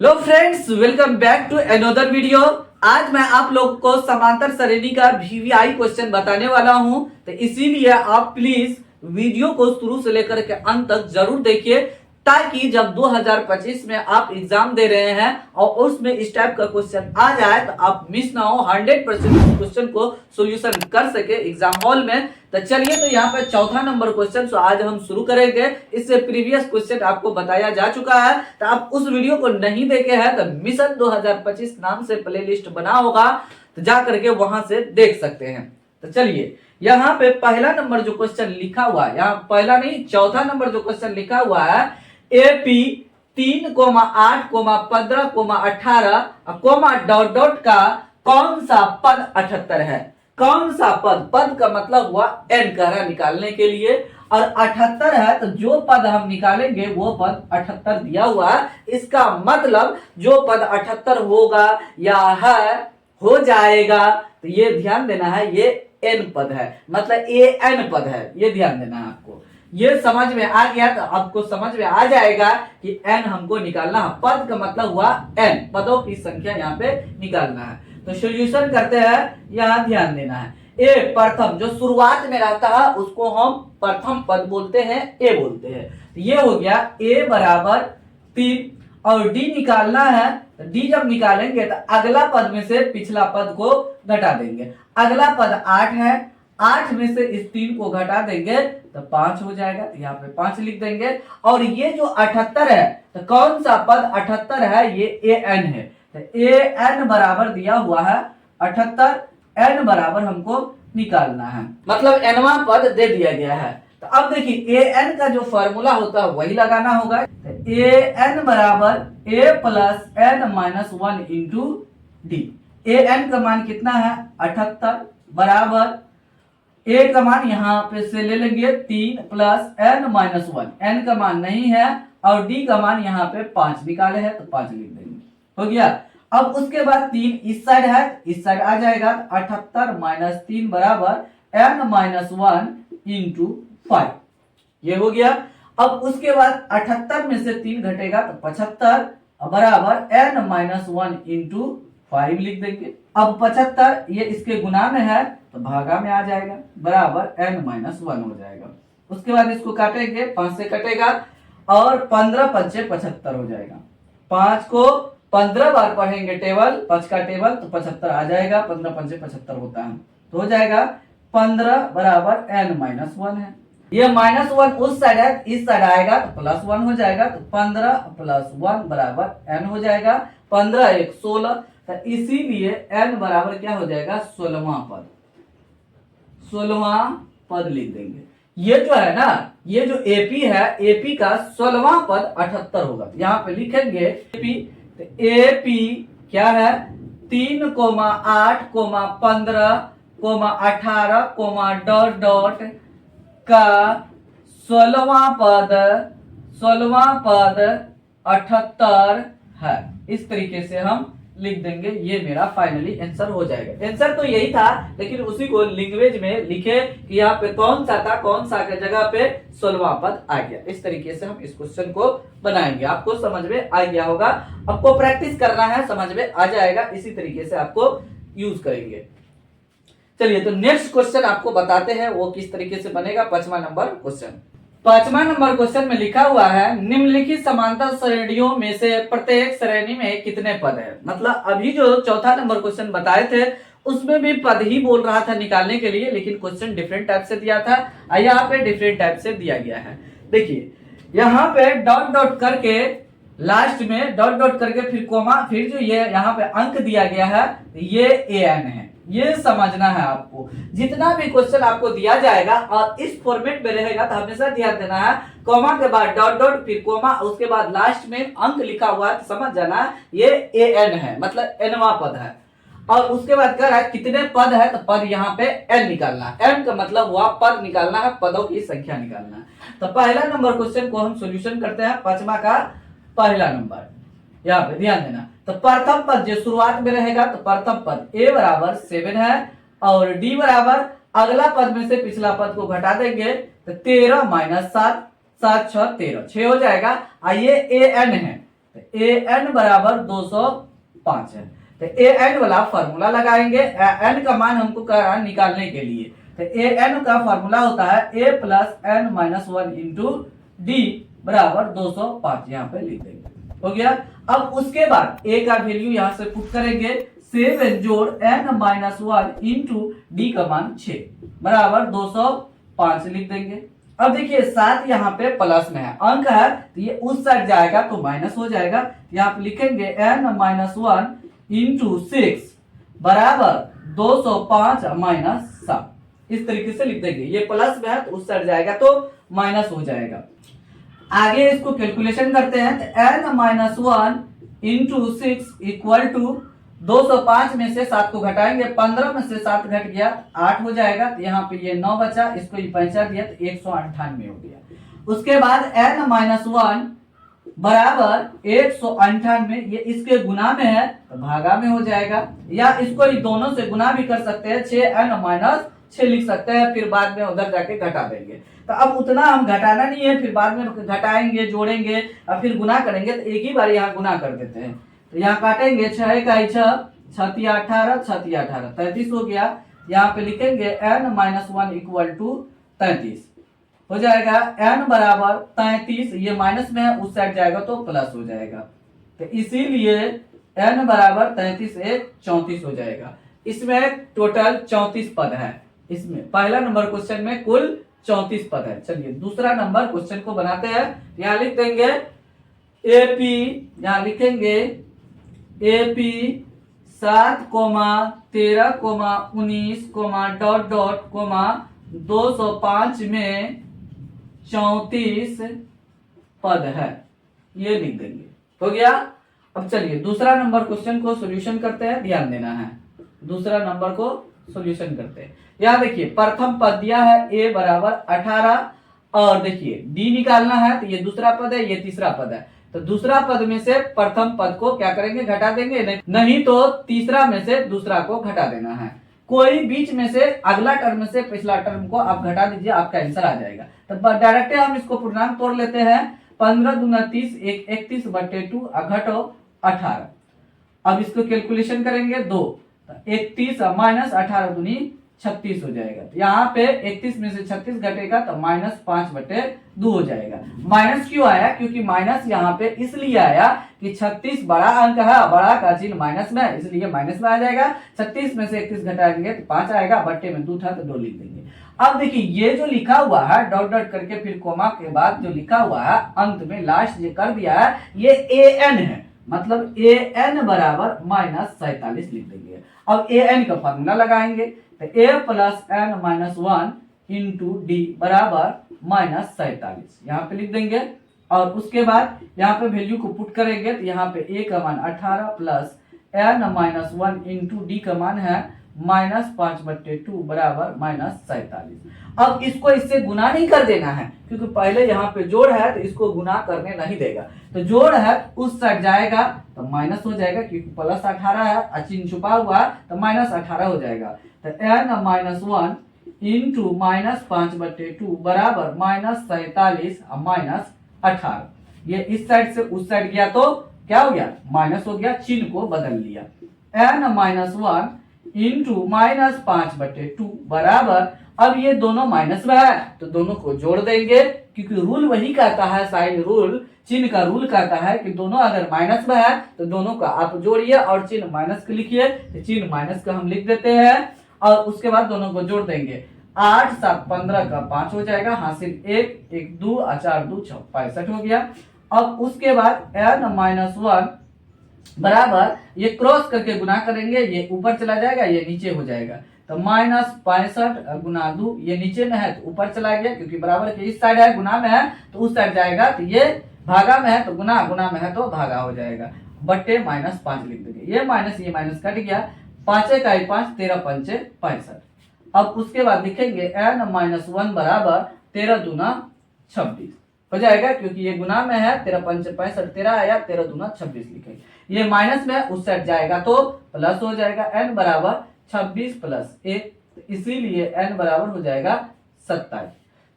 Hello friends, welcome back to another video. आज मैं आप लोग को समांतर श्रेणी का वीवीआई क्वेश्चन बताने वाला हूं, तो इसीलिए आप प्लीज वीडियो को शुरू से लेकर के अंत तक जरूर देखिए, ताकि जब 2025 में आप एग्जाम दे रहे हैं और उसमें इस टाइप का क्वेश्चन आ जाए तो आप मिस ना हो, 100% क्वेश्चन को सोल्यूशन कर सके एग्जाम हॉल में। तो चलिए, तो यहाँ पे चौथा नंबर क्वेश्चन तो आज हम शुरू करेंगे। इससे प्रीवियस क्वेश्चन आपको बताया जा चुका है, तो आप उस वीडियो को नहीं देखे हैं तो मिशन 2025 नाम से प्लेलिस्ट बना होगा, तो जा करके वहां से देख सकते हैं। तो चलिए, यहाँ पे पहला नंबर जो क्वेश्चन लिखा हुआ है, यहाँ पहला नहीं चौथा नंबर जो क्वेश्चन लिखा हुआ है, एपी 3,8,15,18 डॉट डॉट का कौन सा पद 78 है। कौन सा पद, पद का मतलब हुआ एन कह रहा निकालने के लिए, और 78 है तो जो पद हम निकालेंगे वो पद 78 दिया हुआ है। इसका मतलब जो पद 78 होगा या है हो जाएगा, तो ये ध्यान देना है, ये एन पद है, मतलब ए एन पद है, ये ध्यान देना है आपको। ये समझ में आ गया तो आपको समझ में आ जाएगा कि एन हमको निकालना है। पद का मतलब हुआ एन, पदों की संख्या यहाँ पे निकालना है। तो सॉल्यूशन करते हैं, यहाँ ध्यान देना है। ए प्रथम जो शुरुआत में रहता है उसको हम प्रथम पद बोलते हैं, ए बोलते हैं। तो ये हो गया ए बराबर 3, और डी निकालना है। तो डी जब निकालेंगे तो अगला पद में से पिछला पद को घटा देंगे। अगला पद 8 है, 8 में से इस 3 को घटा देंगे तो 5 हो जाएगा, तो यहाँ पे 5 लिख देंगे। और ये जो 78 है, तो कौन सा पद 78 है, ये ए एन है। तो ए एन बराबर दिया हुआ है 78, एन बराबर हमको निकालना है, मतलब एनवा पद दे दिया गया है। तो अब देखिए ए एन का जो फॉर्मूला होता है वही लगाना होगा। तो ए एन बराबर A plus N minus 1 into D. A N का मान कितना है 78, बराबर ए का मान यहाँ पे से ले लेंगे 3 प्लस एन माइनस 1, एन का मान नहीं है, और डी का मान यहाँ पे 5 निकाले हैं तो 5 लिख देंगे, हो गया। अब उसके बाद 3 इस साइड है, इस साइड आ जाएगा, 78 माइनस 3 बराबर एन माइनस 1 इंटू 5, ये हो गया। अब उसके बाद 78 में से 3 घटेगा तो 75 बराबर एन माइनस 1 इंटू 5 लिख देंगे। अब 75 ये इसके गुना में है तो भागा में आ जाएगा, बराबर एन माइनस 1 हो जाएगा। उसके बाद इसको काटेंगे, 5 से कटेगा, और 15 पंचे 75 हो जाएगा। 5 को 15 बार पढ़ेंगे टेबल, 5 का टेबल, तो 75 आ जाएगा। 15 पंचे 75 होता है, तो हो जाएगा 15 बराबर एन माइनस 1 है। ये माइनस 1 उस साइड है, इस साइड आएगा तो प्लस 1 हो जाएगा, तो 15 प्लस 1 बराबर एन हो जाएगा। 15 1 16, तो इसीलिए एन बराबर क्या हो जाएगा 16वां पद, 16वां पद लिख देंगे। ये जो है ना, ये जो एपी है, एपी का 16वां पद 78 होगा। यहाँ पे लिखेंगे एपी, तो एपी क्या है 3,8,15,18 डॉट डॉट का 16वां पद 78 है। इस तरीके से हम लिख देंगे, ये मेरा फाइनली आंसर हो जाएगा। आंसर तो यही था, लेकिन उसी को लैंग्वेज में लिखे कि यहाँ पे कौन सा था, कौन सा के जगह पे 16वां पद आ गया। इस तरीके से हम इस क्वेश्चन को बनाएंगे। आपको समझ में आ गया होगा, आपको प्रैक्टिस करना है, समझ में आ जाएगा। इसी तरीके से आपको यूज करेंगे। चलिए, तो नेक्स्ट क्वेश्चन आपको बताते हैं वो किस तरीके से बनेगा। 5वां नंबर क्वेश्चन, 5वां नंबर क्वेश्चन में लिखा हुआ है, निम्नलिखित समांतर श्रेणियों में से प्रत्येक श्रेणी में कितने पद है। मतलब अभी जो चौथा नंबर क्वेश्चन बताए थे उसमें भी पद ही बोल रहा था निकालने के लिए, लेकिन क्वेश्चन डिफरेंट टाइप से दिया था, यहाँ पे डिफरेंट टाइप से दिया गया है। देखिए यहाँ पे डॉट डॉट करके लास्ट में डॉट डॉट करके फिर कोमा, फिर जो ये यहाँ पे अंक दिया गया है ये ए एन है। ये समझना है आपको। जितना भी क्वेश्चन आपको दिया जाएगा और इस फॉर्मेट में रहेगा तो हमेशा ध्यान देना है, कॉमा के बाद डॉट डॉट फिर कोमा, उसके बाद लास्ट में अंक लिखा हुआ है, समझ जाना ये ए एन है, मतलब एनवा पद है। और उसके बाद कह रहा है कितने पद है, तो पद यहाँ पे एन निकालना है। एन का मतलब हुआ पद निकालना है, पदों की संख्या निकालना है। तो पहला नंबर क्वेश्चन को हम सोल्यूशन करते हैं, 5वां का पहला नंबर। यहाँ पे ध्यान देना, तो प्रथम पद जो शुरुआत में रहेगा तो प्रथम पद ए बराबर 7 है, और डी बराबर अगला पद में से पिछला पद को घटा देंगे तो 13 माइनस 7, 7 6 13, 6 हो जाएगा। ये ए एन है, तो ए एन बराबर 205 है। तो ए एन वाला फॉर्मूला लगाएंगे, एन का मान हमको कह रहा है निकालने के लिए। तो ए एन का फॉर्मूला होता है A plus N minus 1 into D बराबर 205, यहाँ पे लिख देंगे, हो गया। अब उसके बाद ए का वैल्यू यहाँ से पुट करेंगे, 7 जोड़ एन माइनस 1 इंटू डी का मान 6 बराबर 205 लिख देंगे। अब देखिए 7 यहाँ पे प्लस में है, अंक है तो ये उस साइड जाएगा तो माइनस हो जाएगा। यहाँ पे लिखेंगे एन माइनस 1 इंटू 6 बराबर 205 माइनस 7, इस तरीके से लिख देंगे। ये प्लस में है तो उस साइड जाएगा तो माइनस हो जाएगा। आगे इसको कैलकुलेशन करते हैं, तो N minus 1 into 6 equal to 205 में से 7 को घटाएंगे, 15 में से 7 घट गया 8 हो जाएगा। तो यहाँ पे ये 9 बचा, इसको ये 5 दिया तो 198 हो गया। उसके बाद n माइनस 1 बराबर 198, ये इसके गुना में है तो भागा में हो जाएगा, या इसको ये दोनों से गुना भी कर सकते हैं, 6n माइनस 6 लिख सकते हैं, फिर बाद में उधर जाके घटा देंगे। तो अब उतना हम घटाना नहीं है, फिर बाद में घटाएंगे जोड़ेंगे और फिर गुना करेंगे, तो एक ही बार यहाँ गुना कर देते हैं। तो यहाँ काटेंगे 6 का 6 6 18 6 18 33 हो गया। यहाँ पे लिखेंगे n माइनस 1 इक्वल टू 33 हो जाएगा। n बराबर 33, ये माइनस में है उस साइड जाएगा तो प्लस हो जाएगा, तो इसीलिए n बराबर 33 एक 34 हो जाएगा। इसमें टोटल 34 पद है। इसमें पहला नंबर क्वेश्चन में कुल 34 पद है। चलिए दूसरा नंबर क्वेश्चन को बनाते हैं। यहाँ लिख देंगे एपी, यहाँ लिखेंगे एपी 7, 13, 19, डॉट डॉट 205 में 34 पद है, ये लिख देंगे, हो गया। अब चलिए दूसरा नंबर क्वेश्चन को सॉल्यूशन करते हैं, ध्यान देना है। दूसरा नंबर को सॉल्यूशन करते हैं। यहाँ देखिए प्रथम पद दिया है a बराबर 18, और देखिए d निकालना है, तो ये दूसरा पद है, ये तीसरा पद है। तो दूसरा पद में से प्रथम पद को क्या करेंगे, घटा देंगे, नहीं तो तीसरा में से दूसरा को घटा देना है। कोई बीच में से अगला टर्म से पिछला टर्म को आप घटा दीजिए, आपका आंसर आ जाएगा। तो डायरेक्ट हम इसको पूर्णांक तोड़ लेते हैं। 15 दूना 30, 31 बटे 2 घटो 18। अब इसको कैलकुलेशन करेंगे 2, 31 माइनस 18 दूनी 36 हो जाएगा। तो यहाँ पे 31 में से 36 घटेगा तो माइनस 5 बटे 2 हो जाएगा। माइनस क्यों आया, क्योंकि माइनस यहाँ पे इसलिए आया कि 36 बड़ा अंक है, बड़ा का चिन्ह माइनस में, इसलिए माइनस में आ जाएगा। 36 में से 31 घटाएंगे तो 5 आएगा, बट्टे में 2 था तो 2 लिख देंगे। अब देखिए ये जो लिखा हुआ है डॉट डॉट करके फिर कोमा के बाद जो लिखा हुआ है अंत में लास्ट जो कर दिया है, ये an है, मतलब an बराबर माइनस 47 लिख देंगे। अब an का फॉर्मूला लगाएंगे, तो a plus n minus 1 into D बराबर माइनस 47 यहाँ पे लिख देंगे। और उसके बाद यहाँ पे वैल्यू को पुट करेंगे, तो यहाँ पे a का मान 18 plus n minus 1 into D का मान है माइनस 5 बट्टे 2 बराबर माइनस 47। अब इसको इससे गुना नहीं कर देना है, क्योंकि पहले यहाँ पे जोड़ है तो इसको गुना करने नहीं देगा। तो जोड़ है उस साइड जाएगा तो माइनस हो जाएगा, क्योंकि प्लस 18 है, चिन्ह छुपा हुआ है तो माइनस 18 हो जाएगा। तो n माइनस 1 इंटू माइनस 5 बट्टे 2 बराबर माइनस 47 माइनस 18। ये इस साइड से उस साइड गया तो क्या हो गया, माइनस हो गया, चिन्ह को बदल लिया। n माइनस 1 इंटू माइनस 5 बटे 2 बराबर, अब ये दोनों माइनस में है तो दोनों को जोड़ देंगे, क्योंकि रूल वही कहता है, साइन रूल, चिन्ह का रूल कहता है कि दोनों अगर माइनस में है तो दोनों का आप जोड़िए और चिन्ह माइनस का लिखिए। तो चिन्ह माइनस का हम लिख देते हैं और उसके बाद दोनों को जोड़ देंगे। 8 7 15 का 5 हो जाएगा, हासिल 1 1 2 4 2 6 65 हो गया। अब उसके बाद n माइनस 1 बराबर, ये क्रॉस करके गुना करेंगे, ये ऊपर चला जाएगा, ये नीचे हो जाएगा। तो माइनस 65 गुना 2, ये नीचे में है तो ऊपर चला गया, क्योंकि बराबर के इस साइड है, गुना में है तो उस साइड जाएगा। तो ये भागा में है तो गुना, गुना में है तो भागा हो जाएगा, बट्टे माइनस 5 लिख देंगे। ये माइनस कट गया, 5 का 5 13 5 65। अब उसके बाद लिखेंगे n माइनस 1 बराबर 13 दूना 26 हो जाएगा, क्योंकि ये गुना में है, 13 5 65 13 आया, 13 दूना 26 लिखेंगे। ये माइनस में उस साइड जाएगा तो प्लस हो जाएगा। n बराबर 26 प्लस 1, इसीलिए n बराबर हो जाएगा 27।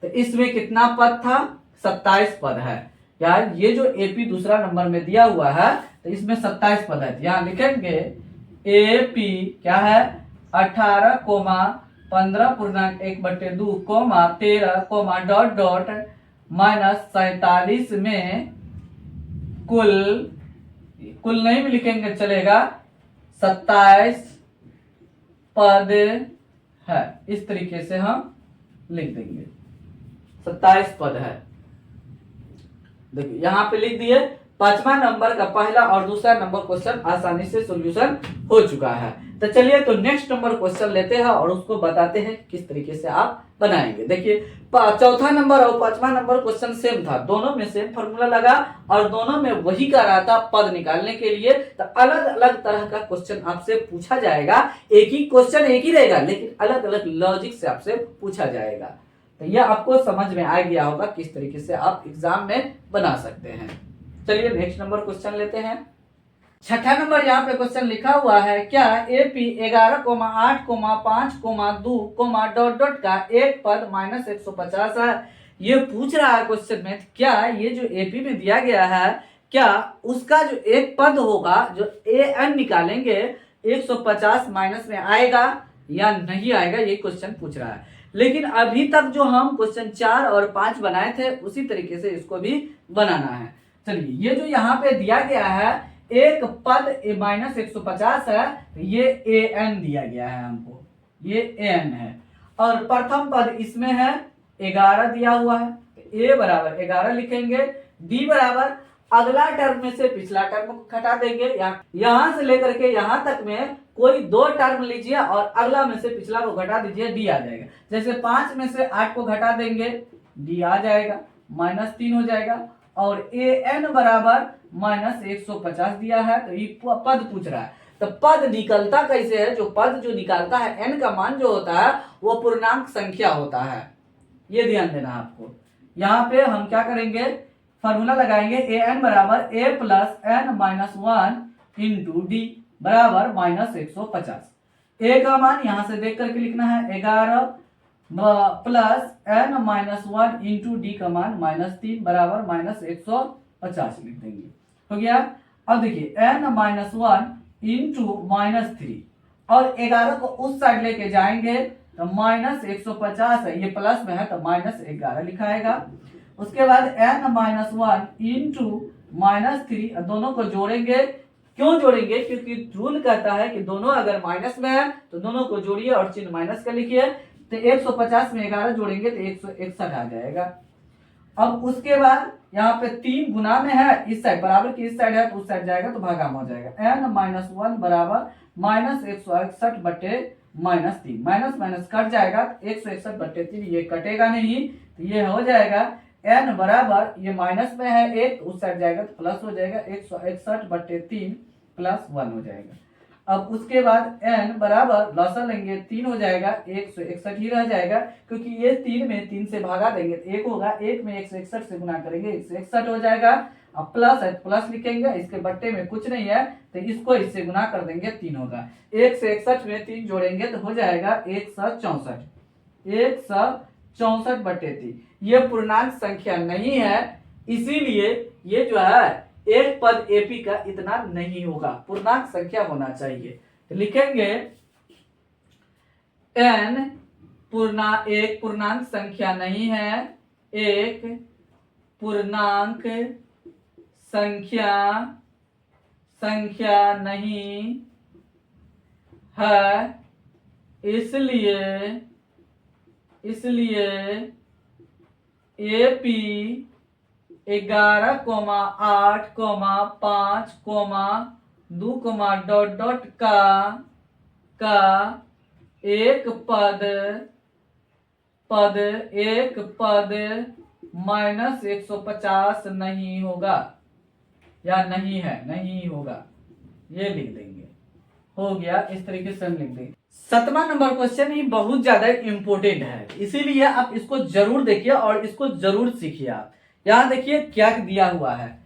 तो इसमें कितना पद था, 27 पद है। यार ये जो एपी दूसरा नंबर में दिया हुआ है तो इसमें 27 पद है, यहाँ लिखेंगे एपी क्या है 18,15,1/2 13 डॉट डॉट -47 में कुल नहीं भी लिखेंगे चलेगा 27 पद है। इस तरीके से हम लिख देंगे 27 पद है। देखिए यहाँ पे लिख दिए। 5वां नंबर का पहला और दूसरा नंबर क्वेश्चन आसानी से सॉल्यूशन हो चुका है। तो चलिए तो नेक्स्ट नंबर क्वेश्चन लेते हैं और उसको बताते हैं किस तरीके से आप बनाएंगे। देखिए चौथा नंबर और 5वां नंबर क्वेश्चन सेम था, दोनों में सेम फॉर्मूला लगा और दोनों में वही कर रहा था पद निकालने के लिए। तो अलग अलग तरह का क्वेश्चन आपसे पूछा जाएगा, एक ही क्वेश्चन एक ही रहेगा लेकिन अलग अलग लॉजिक से आपसे पूछा जाएगा। तो यह आपको समझ में आ गया होगा किस तरीके से आप एग्जाम में बना सकते हैं। चलिए नेक्स्ट नंबर क्वेश्चन लेते हैं। छठा नंबर यहाँ पे क्वेश्चन लिखा हुआ है, क्या एपी 11,8,5,2, डॉट डॉट का एक पद -150 है। ये पूछ रहा है क्वेश्चन में, क्या ये जो एपी में दिया गया है क्या उसका जो एक पद होगा जो एन निकालेंगे 150 माइनस में आएगा या नहीं आएगा, ये क्वेश्चन पूछ रहा है। लेकिन अभी तक जो हम क्वेश्चन 4 और 5 बनाए थे उसी तरीके से इसको भी बनाना है। चलिए ये जो यहाँ पे दिया गया है एक पद -150 है, ये ए एन दिया गया है हमको, ये ए एन है और प्रथम पद इसमें है 11 दिया हुआ है। ए बराबर 11 लिखेंगे, डी बराबर अगला टर्म में से पिछला टर्म को घटा देंगे, यहां से लेकर के यहां तक में कोई 2 टर्म लीजिए और अगला में से पिछला को घटा दीजिए, डी आ जाएगा। जैसे 5 में से 8 को घटा देंगे डी आ जाएगा, -3 हो जाएगा और ए एन बराबर -150 दिया है। तो ये पद पूछ रहा है, तो पद निकलता कैसे है, जो पद जो निकालता है एन का मान जो होता है वो पूर्णांक संख्या होता है, ये ध्यान देना आपको। यहाँ पे हम क्या करेंगे, फॉर्मूला लगाएंगे ए एन बराबर a + n-1 इंटू डी बराबर -150। ए का मान यहां से देख करके लिखना है 11 + n-1 इंटू डी का मान -3 बराबर -150 लिख देंगे, हो गया। अब देखिए n-1 इंटू -3 और 11 को उस साइड लेके जाएंगे तो -150 है, ये प्लस में है तो -11 लिखाएगा। उसके बाद n-1 इंटू -3 दोनों को जोड़ेंगे। क्यों जोड़ेंगे, क्योंकि रूल कहता है कि दोनों अगर माइनस में है तो दोनों को जोड़िए और चिन्ह माइनस का लिखिए। तो 150 में 11 जोड़ेंगे तो 161 आ जाएगा। अब उसके बाद यहाँ पे 3 गुना में है, इस साइड बराबर की इस साइड है तो उस साइड जाएगा तो भागा में हो जाएगा। n-1 बराबर -161 बटे -3, माइनस माइनस कट जाएगा 161 बटे 3, ये कटेगा नहीं तो ये हो जाएगा n बराबर ये माइनस में है 1 उस साइड जाएगा तो प्लस हो जाएगा 161 बटे 3 + 1 हो जाएगा। अब उसके बाद n बराबर लॉसा लेंगे 3 हो जाएगा 161 ही रह जाएगा, क्योंकि ये 3 में 3 से भागा देंगे तो 1 होगा, 1 में 161 से गुना करेंगे 161 हो जाएगा। अब प्लस है प्लस लिखेंगे, इसके बट्टे में कुछ नहीं है तो इसको इससे गुना कर देंगे 3 होगा। 161 में 3 जोड़ेंगे तो हो जाएगा 164, 164 बटे 3। ये पूर्णांक संख्या नहीं है, इसीलिए ये जो है एक पद एपी का इतना नहीं होगा, पूर्णांक संख्या होना चाहिए। तो लिखेंगे n एक पूर्णांक संख्या नहीं है, एक पूर्णांक संख्या नहीं है, इसलिए एपी 11, 8, 5, 2, डॉट डॉट का एक पद -150 नहीं होगा या नहीं होगा, ये लिख देंगे, हो गया। इस तरीके से हम लिख देंगे। 7वां नंबर क्वेश्चन ही बहुत ज्यादा इंपोर्टेंट है, इसीलिए आप इसको जरूर देखिए और इसको जरूर सीखिए। आप यहाँ देखिए क्या दिया हुआ है।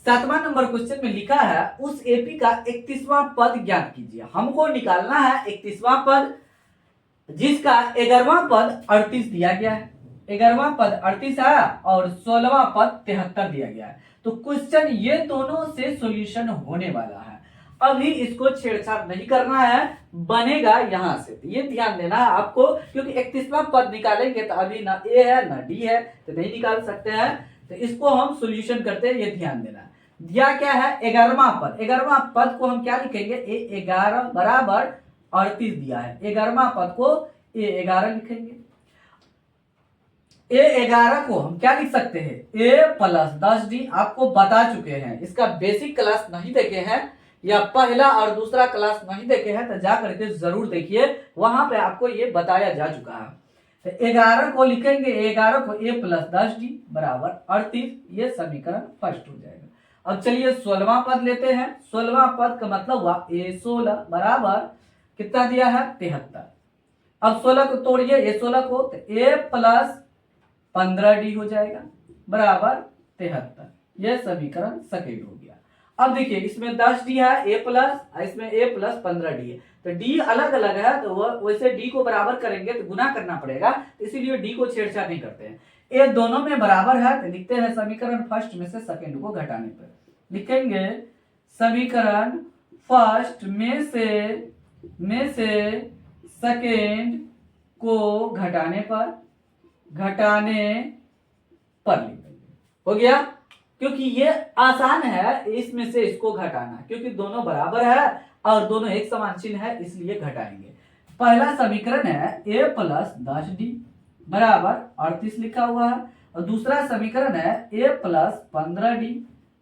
7वां नंबर क्वेश्चन में लिखा है उस एपी का 31वां पद ज्ञात कीजिए। हमको निकालना है 31वां पद, जिसका 11वां पद 38 दिया गया है। 11वां पद 38 है और 16वां पद 73 दिया गया है। तो क्वेश्चन ये दोनों से सॉल्यूशन होने वाला है। अभी इसको छेड़छाड़ नहीं करना है, बनेगा यहां से। ये ध्यान देना है आपको, क्योंकि 31वां पद निकालेंगे तो अभी ना ए है ना डी है, तो नहीं निकाल सकते हैं। तो इसको हम सॉल्यूशन करते हैं, ये ध्यान देना है। दिया क्या है 11वां पद। 11वां पद को हम क्या लिखेंगे, ए 11 बराबर 38 दिया है। 11वां पद को ए 11 लिखेंगे। ए 11 को हम क्या लिख सकते हैं, ए प्लस 10d। आपको बता चुके हैं, इसका बेसिक क्लास नहीं देखे हैं या पहला और दूसरा क्लास नहीं देखे हैं तो जा करके जरूर देखिए, वहां पे आपको ये बताया जा चुका है। तो 11 को लिखेंगे, 11 को ए प्लस 10d बराबर 38। ये समीकरण फर्स्ट हो जाएगा। अब चलिए 16वां पद लेते हैं। 16वां पद का मतलब हुआ ए 16 बराबर कितना दिया है 73। अब 16 को तोड़िए, ए 16 को, तो ए प्लस 15d हो जाएगा बराबर 73। यह समीकरण सेकंड हो गया। अब देखिए इसमें 10d है ए प्लस, इसमें ए प्लस 15d है, तो d अलग अलग है तो वैसे d को बराबर करेंगे तो गुना करना पड़ेगा, इसीलिए d को छेड़छाड़ नहीं करते हैं। ए दोनों में बराबर है तो लिखते हैं समीकरण फर्स्ट में से सेकंड को घटाने पर लिखेंगे समीकरण फर्स्ट में से सेकंड को घटाने पर लिख देंगे। हो गया, क्योंकि ये आसान है इसमें से इसको घटाना, क्योंकि दोनों बराबर है और दोनों एक समान चिन्ह है, इसलिए घटाएंगे। पहला समीकरण है ए प्लस 10d बराबर 38 लिखा हुआ है, और दूसरा समीकरण है ए प्लस 15d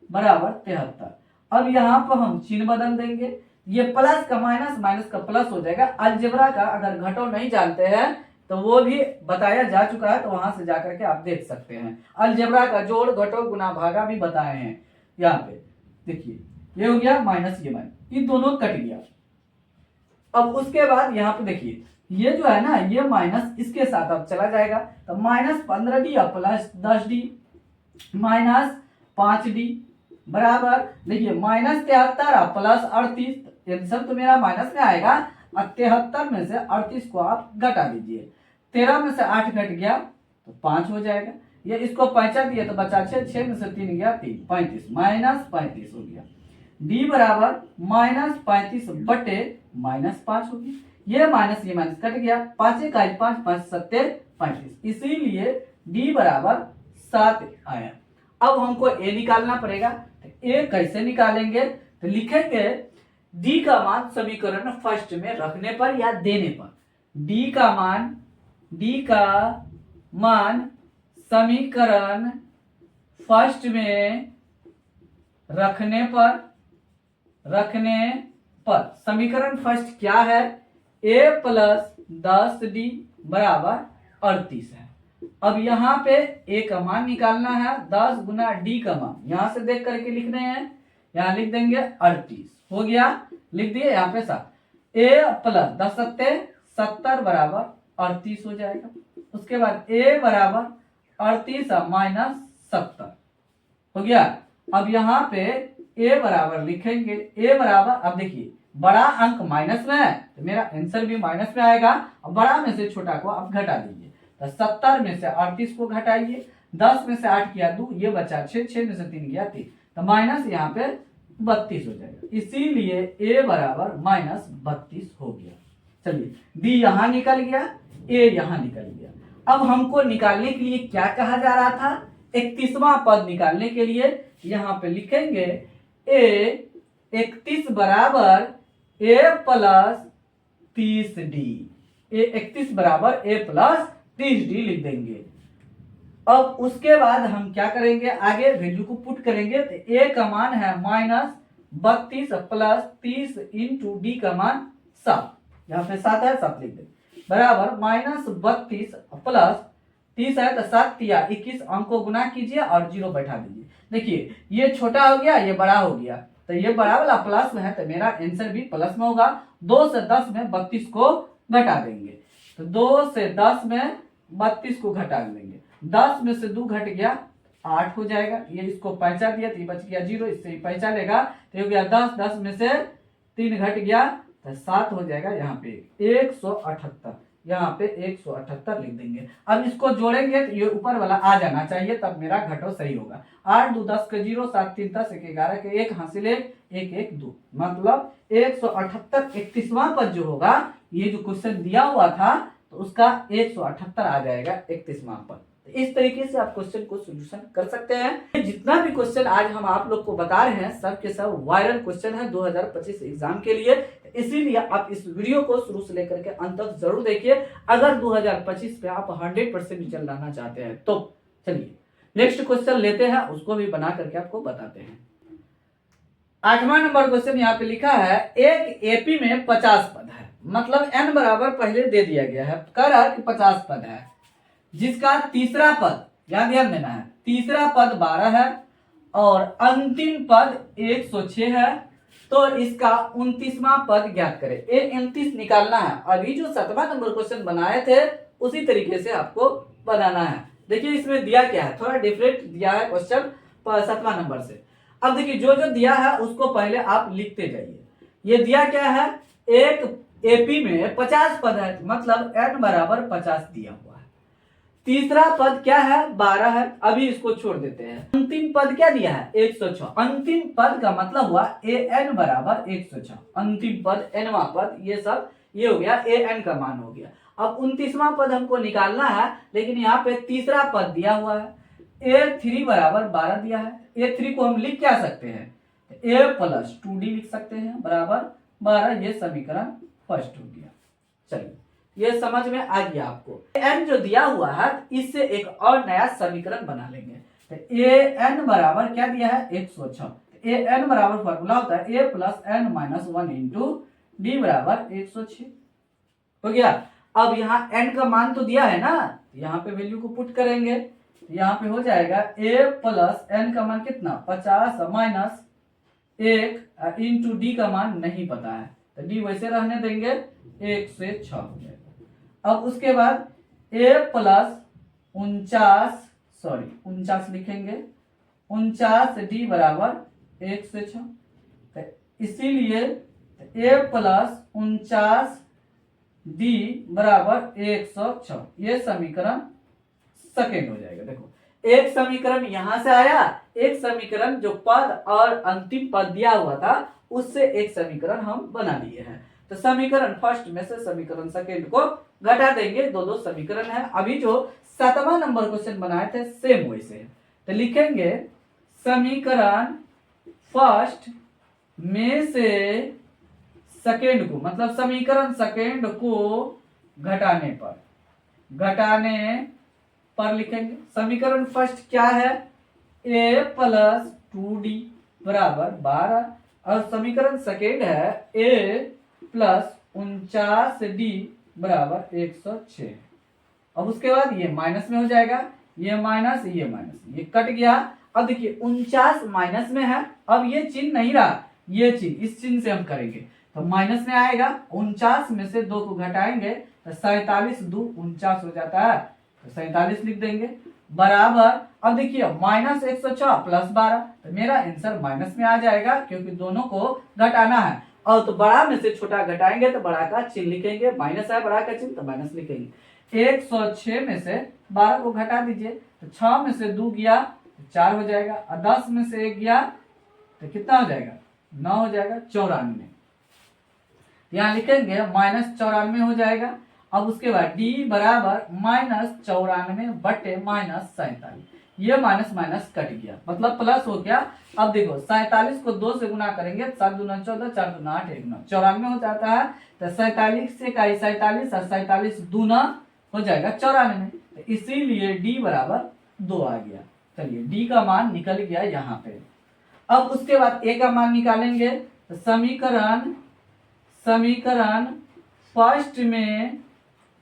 बराबर 73। अब यहाँ पर हम चिन्ह बदल देंगे, ये प्लस का माइनस, माइनस का प्लस हो जाएगा। अलजेब्रा का अगर घटो नहीं जानते हैं तो वो भी बताया जा चुका है, तो वहां से जाकर के आप देख सकते हैं। अलजेब्रा का जोड़ घटो गुना भागा भी बताए हैं। यहाँ पे देखिए ये हो गया माइनस, ये माइनस, ये दोनों कट गया। अब उसके बाद यहाँ पे देखिए ये जो है ना, ये माइनस इसके साथ अब चला जाएगा, तो माइनस 15d और प्लस 10d माइनस 5d बराबर, देखिए माइनस 73 और प्लस 38, आंसर तो मेरा माइनस में आएगा। 73 में से 38 को आप घटा दीजिए, 13 में से 8 घट गया तो 5 हो जाएगा। ये इसको 5 दिए तो बचा 6, 6 में से 3 गया 3, 35 माइनस 35 हो गया। d बराबर माइनस 35 बटे माइनस 5 हो गया। ये माइनस कट गया, 5 का 5, 5 7 35, इसीलिए d बराबर 7 आया। अब हमको a निकालना पड़ेगा, तो a कैसे निकालेंगे, तो लिखेंगे d का मान समीकरण फर्स्ट में रखने पर या देने पर, d का मान समीकरण फर्स्ट में रखने पर समीकरण फर्स्ट क्या है, a प्लस 10d बराबर 38 है। अब यहाँ पे a का मान निकालना है, 10 गुना d का मान यहां से देख करके लिखने हैं, यहाँ लिख देंगे 38 हो गया, लिख दिए यहाँ पे 7, a प्लस 10 सत्ते 70 बराबर 38 हो जाएगा। उसके बाद a बराबर 38 माइनस 70 हो गया। अब यहाँ पे a बराबर लिखेंगे, a बराबर, अब देखिए बड़ा अंक माइनस में है तो मेरा आंसर भी माइनस में आएगा, और बड़ा में से छोटा को आप घटा दीजिए, तो 70 में से 38 को घटाइए, 10 में से 8 किया 2, ये बचा 6, 6 में से 3 गया 3, तो माइनस यहाँ पे 32 हो जाएगा, इसीलिए a बराबर माइनस 32 हो गया। चलिए d यहाँ निकल गया, a यहाँ निकल गया। अब हमको निकालने के लिए क्या कहा जा रहा था, 31वां पद निकालने के लिए यहाँ पे लिखेंगे a 31 बराबर a प्लस 30d, a 31 बराबर a प्लस 30d लिख देंगे। अब उसके बाद हम क्या करेंगे, आगे वैल्यू को पुट करेंगे, तो a का मान है माइनस 32 प्लस 30 इंटू डी का मान 7, यहाँ पे 7 है 7 लिख देंगे बराबर माइनस 32 प्लस 30 है तो 7 या 21, अंक को गुना कीजिए और 0 बैठा दीजिए। देखिए ये छोटा हो गया, ये बड़ा हो गया, तो ये बड़ा वाला प्लस में है तो मेरा आंसर भी प्लस में होगा। 2 से 10 में 32 को घटा देंगे, तो 2 से 10 में 32 को घटा देंगे, 10 में से 2 घट गया 8 हो जाएगा। ये इसको पैंचा दिया तो ये बच गया 0, इससे ही पैंचा लेगा तो हो गया 10, 10 में से 3 घट गया तो 7 हो जाएगा। यहाँ पे 178, यहाँ पे 178 लिख देंगे। अब इसको जोड़ेंगे तो ये ऊपर वाला आ जाना चाहिए, तब मेरा घटो सही होगा। 8 2 10 के 0, 7 3 10, 1 11 के 1 हासिल 1 1 1 2, मतलब 178 31वां पद जो होगा, ये जो क्वेश्चन दिया हुआ था तो उसका 178 आ जाएगा 31वां पद। तो इस तरीके से आप क्वेश्चन को सोल्यूशन कर सकते हैं। जितना भी क्वेश्चन आज हम आप लोग को बता रहे हैं सब के सब वायरल क्वेश्चन है 2025 एग्जाम के लिए, इसीलिए आप इस वीडियो को शुरू से लेकर के अंत तक जरूर देखिए अगर 2025 पे आप 100% रिजल्ट लाना चाहते हैं तो। चलिए नेक्स्ट क्वेश्चन लेते हैं, उसको भी बना करके आपको बताते हैं। 8वां नंबर क्वेश्चन यहाँ पे लिखा है, एक एपी में 50 पद है, मतलब n बराबर पहले दे दिया गया है, कह रहा है कि 50 पद है, जिसका तीसरा पद, यहाँ ध्यान देना है, तीसरा पद 12 है और अंतिम पद 106 है, तो इसका 29वां पद ज्ञात करें। ये 29 निकालना है। अभी जो 7वां नंबर क्वेश्चन बनाए थे उसी तरीके से आपको बनाना है। देखिए इसमें दिया क्या है, थोड़ा डिफरेंट दिया है क्वेश्चन 7वां नंबर से। अब देखिए जो जो दिया है उसको पहले आप लिखते जाइए। ये दिया क्या है, एक एपी में 50 पद है, मतलब n बराबर 50 दिया हुआ है। तीसरा पद क्या है, 12 है, अभी इसको छोड़ देते हैं। अंतिम पद क्या दिया है, 106। अंतिम पद का मतलब हुआ an बराबर 106, अंतिम पद nवां पद, ये सब ये हो गया an का मान हो गया। अब 29वां पद हमको निकालना है, लेकिन यहाँ पे तीसरा पद दिया हुआ है, a3 बराबर 12 दिया है। a3 को हम लिख क्या सकते हैं, a प्लस 2d लिख सकते हैं बराबर 12, ये समीकरण फर्स्ट हो गया। चलिए ये समझ में आ गया आपको। n जो दिया हुआ है इससे एक और नया समीकरण बना लेंगे। तो an बराबर क्या दिया है, 106। an बराबर फॉर्मूला होता है a plus n minus 1 into D बराबर 106 हो गया। अब यहाँ n का मान तो दिया है ना, यहाँ पे वैल्यू को पुट करेंगे, यहाँ पे हो जाएगा a प्लस n का मान कितना, 50 माइनस 1 इंटू डी का मान नहीं पता है, तो डी वैसे रहने देंगे, 1 से 6 हो जाएगा। अब उसके बाद a प्लस 49 लिखेंगे, 49d बराबर 1 से 6, तो इसीलिए a प्लस 49d बराबर 106, ये समीकरण सेकेंड हो जाएगा। देखो एक समीकरण यहां से आया, एक समीकरण जो पद और अंतिम पद दिया हुआ था उससे एक समीकरण हम बना लिए हैं। तो समीकरण फर्स्ट में से समीकरण सेकेंड को घटा देंगे, दो समीकरण है। अभी जो 7वां नंबर क्वेश्चन बनाए थे सेम वैसे है, तो लिखेंगे समीकरण फर्स्ट में से सेकेंड को, मतलब समीकरण सेकेंड को घटाने पर लिखेंगे। समीकरण फर्स्ट क्या है, a प्लस 2d बराबर 12 और समीकरण सेकेंड है a प्लस 49d बराबर 106। अब उसके बाद ये माइनस में हो जाएगा, ये माइनस ये कट गया। अब देखिए 49 माइनस में है, अब ये चिन्ह नहीं रहा, ये चिन्ह, इस चिन्ह से हम करेंगे तो माइनस में आएगा। 49 में से 2 को घटाएंगे तो 47 2 49 हो जाता है, तो 47 लिख देंगे बराबर। अब देखिए माइनस 106 प्लस 12, तो मेरा आंसर माइनस में आ जाएगा क्योंकि दोनों को घटाना है। और तो बड़ा में से छोटा घटाएंगे तो बड़ा का चिन्ह लिखेंगे, माइनस है बड़ा का चिन्ह तो माइनस लिखेंगे। 106 में से 12 को घटा दीजिए तो 6 में से 2 गया तो 4 हो जाएगा, और 10 में से 1 गया तो कितना हो जाएगा, 9 हो जाएगा, 94। यहाँ लिखेंगे माइनस 94 हो जाएगा। अब उसके बाद d बराबर माइनस 94 बटे माइनस 47, ये माइनस माइनस कट गया, मतलब प्लस हो गया। अब देखो 47 को 2 से गुना करेंगे, 7 दूना 14, 4 दूना 8, 1 9, 94 हो जाता है। तो 47 से का 47 और 47 दूना हो जाएगा 94, तो इसीलिए d बराबर 2 आ गया। चलिए d का मान निकल गया यहाँ पे। अब उसके बाद a का मान निकालेंगे, तो समीकरण फर्स्ट में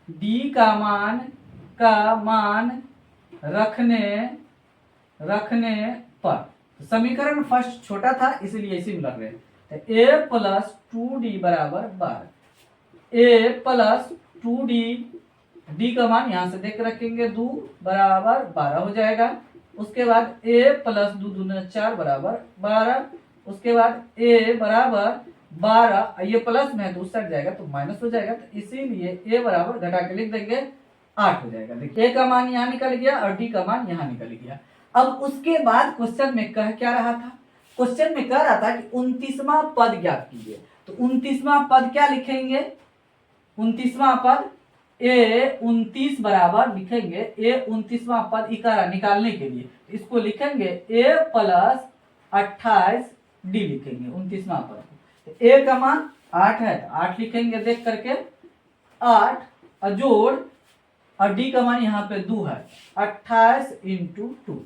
d का मान रखने पर, तो समीकरण फर्स्ट छोटा था इसलिए इसी में रख रहे हैं। तो a प्लस 2d बराबर 12, a प्लस 2d, d का मान यहां से देख रखेंगे 2 बराबर 12 हो जाएगा। उसके बाद a प्लस 2 दूना 4 बराबर 12, उसके बाद a बराबर 12, ये प्लस में है तो उस साइड जाएगा तो माइनस हो जाएगा, तो इसीलिए a बराबर घटा के लिख देंगे 8 हो जाएगा। देखिए a का मान यहाँ निकल गया और d का मान यहाँ निकल गया। अब उसके बाद क्वेश्चन में कह क्या रहा था, क्वेश्चन में कह रहा था कि 29वां पद ज्ञात कीजिए। तो 29वां पद क्या लिखेंगे, 29वां पद a 29 बराबर लिखेंगे a 29वां पद इकारा निकालने के लिए इसको लिखेंगे a प्लस 28 d लिखेंगे 29वां पद। तो a का मान 8 है तो 8 लिखेंगे देख करके 8 और जोड़ और d का मान यहाँ पे 2 है 28 इंटू 2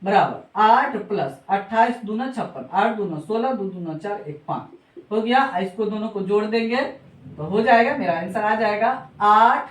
बराबर 8 प्लस 28 दूना 56, 8 दूना 16, 2 दूना 4, 1 5 हो गया। इसको दोनों को जोड़ देंगे तो हो जाएगा, मेरा आंसर आ जाएगा 8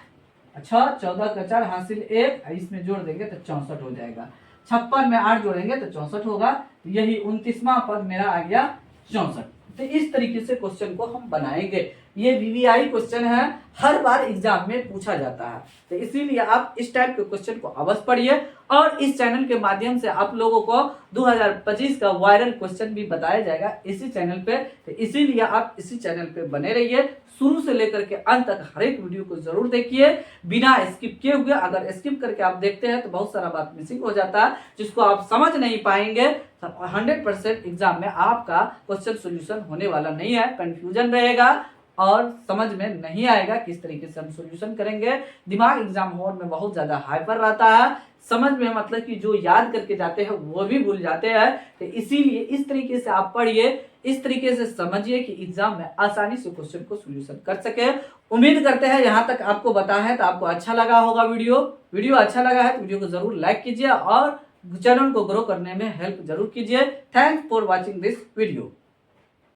6 14 का 4 हासिल 1, इसमें जोड़ देंगे तो 64 हो जाएगा। 56 में 8 जोड़ेंगे तो 64 होगा। यही 29वां पद मेरा आ गया 64। तो इस तरीके से क्वेश्चन को हम बनाएंगे। ये वीवीआई क्वेश्चन है, हर बार एग्जाम में पूछा जाता है, तो इसीलिए आप इस टाइप के क्वेश्चन को अवश्य पढ़िए। और इस चैनल के माध्यम से आप लोगों को 2025 का वायरल क्वेश्चन भी बताया जाएगा इसी चैनल पे, तो इसीलिए आप इसी चैनल पे बने रहिए। शुरू से लेकर के अंत तक हर एक वीडियो को जरूर देखिए बिना स्किप किए हुए। अगर स्किप करके आप देखते हैं तो बहुत सारा बात मिसिंग हो जाता है जिसको आप समझ नहीं पाएंगे। 100% एग्जाम में आपका क्वेश्चन सोल्यूशन होने वाला नहीं है, कंफ्यूजन रहेगा और समझ में नहीं आएगा किस तरीके से हम सोल्यूशन करेंगे। दिमाग एग्जाम हॉल में बहुत ज्यादा हाइपर रहता है, समझ में मतलब कि जो याद करके जाते हैं वो भी भूल जाते हैं। तो इसीलिए इस तरीके से आप पढ़िए, इस तरीके से समझिए कि एग्जाम में आसानी से क्वेश्चन को सोल्यूशन कर सके। उम्मीद करते हैं यहाँ तक आपको बताया है तो आपको अच्छा लगा होगा। वीडियो अच्छा लगा है तो वीडियो को जरूर लाइक कीजिए और चैनल को ग्रो करने में हेल्प जरूर कीजिए। Thanks for watching this video.